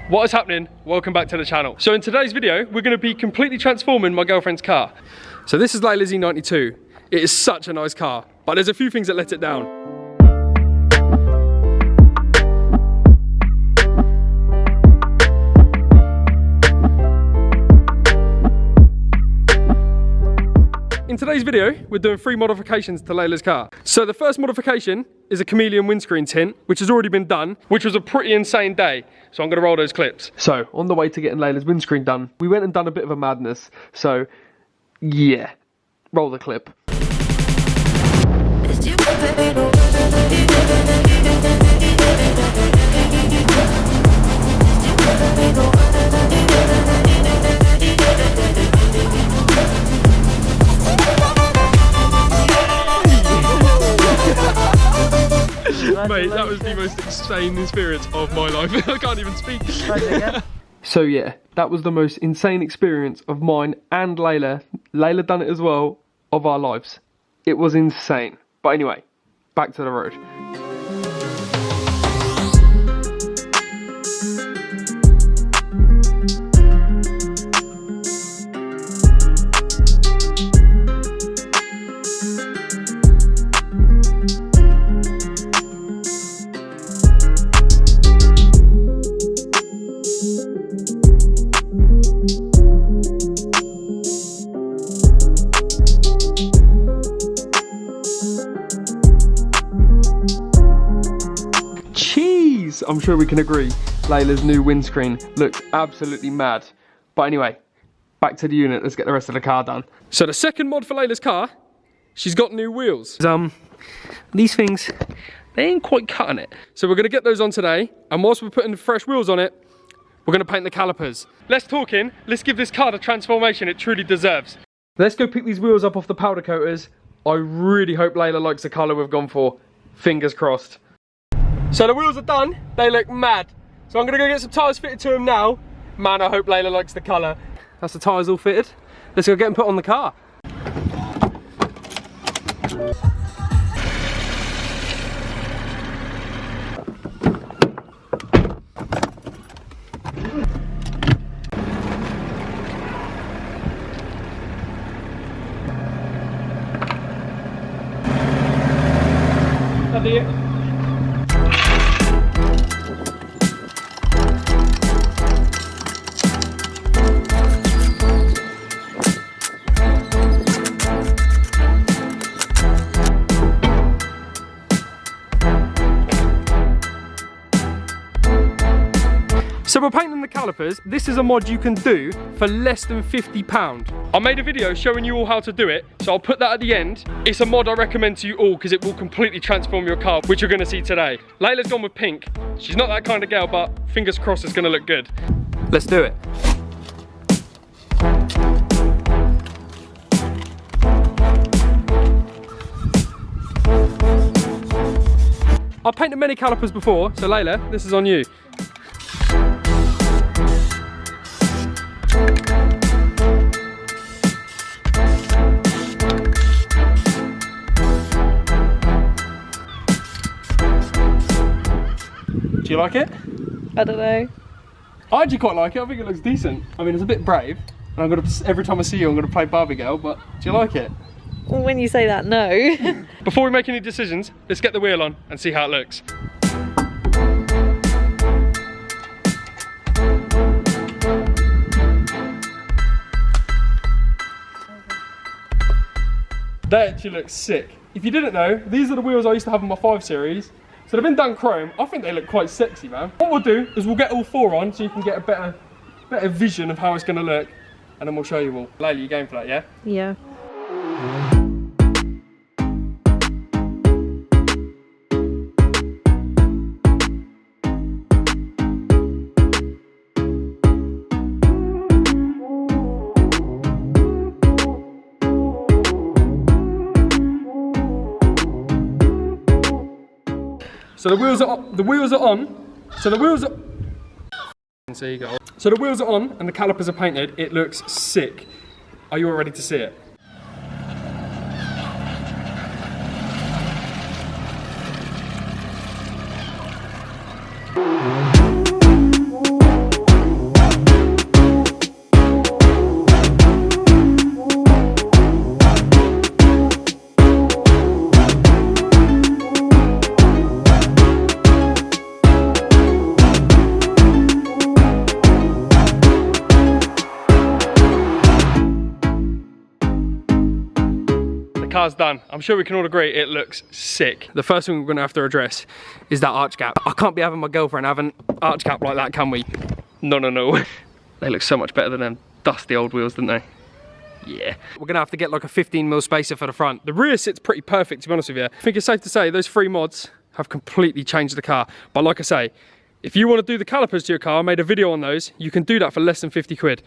What is happening? Welcome back to the channel. So in today's video, we're going to be completely transforming my girlfriend's car. So this is Leilah's E92. It is such a nice car, but there's a few things that let it down. In today's video, we're doing 3 modifications to Leilah's car. So the first modification is a chameleon windscreen tint, which has already been done, which was a pretty insane day. So I'm gonna roll those clips. So on the way to getting Leilah's windscreen done, we went and done a bit of a madness. So yeah, roll the clip. Mate, that was the most insane experience of my life. I can't even speak. So yeah, that was the most insane experience of mine and Leilah. Leilah done it as well, of our lives. It was insane. But anyway, back to the road. I'm sure we can agree, Leilah's new windscreen looks absolutely mad. But anyway, back to the unit, let's get the rest of the car done. So the second mod for Leilah's car, she's got new wheels. These things, they ain't quite cutting it. So we're gonna get those on today, and whilst we're putting fresh wheels on it, we're gonna paint the calipers. Let's give this car the transformation it truly deserves. Let's go pick these wheels up off the powder coaters. I really hope Leilah likes the colour we've gone for. Fingers crossed. So the wheels are done, they look mad. So I'm gonna go get some tyres fitted to them now. Man, I hope Leilah likes the colour. That's the tyres all fitted. Let's go get them put on the car. That's it. So we're painting the calipers. This is a mod you can do for less than £50. I made a video showing you all how to do it, so I'll put that at the end. It's a mod I recommend to you all because it will completely transform your car, which you're gonna see today. Leilah's gone with pink. She's not that kind of girl, but fingers crossed it's gonna look good. Let's do it. I've painted many calipers before, so Leilah, this is on you. Do you like it? I don't know. I actually quite like it. I think it looks decent. I mean, it's a bit brave, and I'm gonna every time I see you, I'm gonna play Barbie girl. But do you like it? Well, when you say that, no. Before we make any decisions, let's get the wheel on and see how it looks. That actually looks sick. If you didn't know, these are the wheels I used to have on my 5 Series. So they've been done chrome. I think they look quite sexy, man. What we'll do is we'll get all 4 on so you can get a better vision of how it's gonna look. And then we'll show you all. Leilah, you game for that, yeah? Yeah. So the wheels are on. So the wheels are. So you go. So the wheels are on and the calipers are painted. It looks sick. Are you all ready to see it? car's done. I'm sure we can all agree it looks sick. The first thing we're gonna have to address is that arch gap. I can't be having my girlfriend have an arch gap like that, can we? No, no, no. They look so much better than them dusty old wheels, didn't they? Yeah. We're gonna have to get like a 15mm spacer for the front. The rear sits pretty perfect, to be honest with you. I think it's safe to say those 3 mods have completely changed the car. But like I say, if you want to do the calipers to your car, I made a video on those, you can do that for less than 50 quid.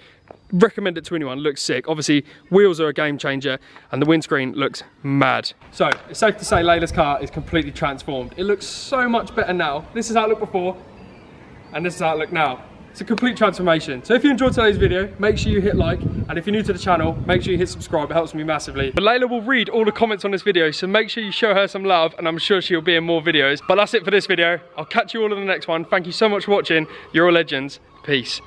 Recommend it to anyone, looks sick. Obviously, wheels are a game changer and the windscreen looks mad. So, it's safe to say Leilah's car is completely transformed. It looks so much better now. This is how it looked before, and this is how it looks now. It's a complete transformation. So if you enjoyed today's video, make sure you hit like, and if you're new to the channel, make sure you hit subscribe, it helps me massively. But Leilah will read all the comments on this video, so make sure you show her some love, and I'm sure she'll be in more videos. But that's it for this video. I'll catch you all in the next one. Thank you so much for watching. You're all legends. Peace.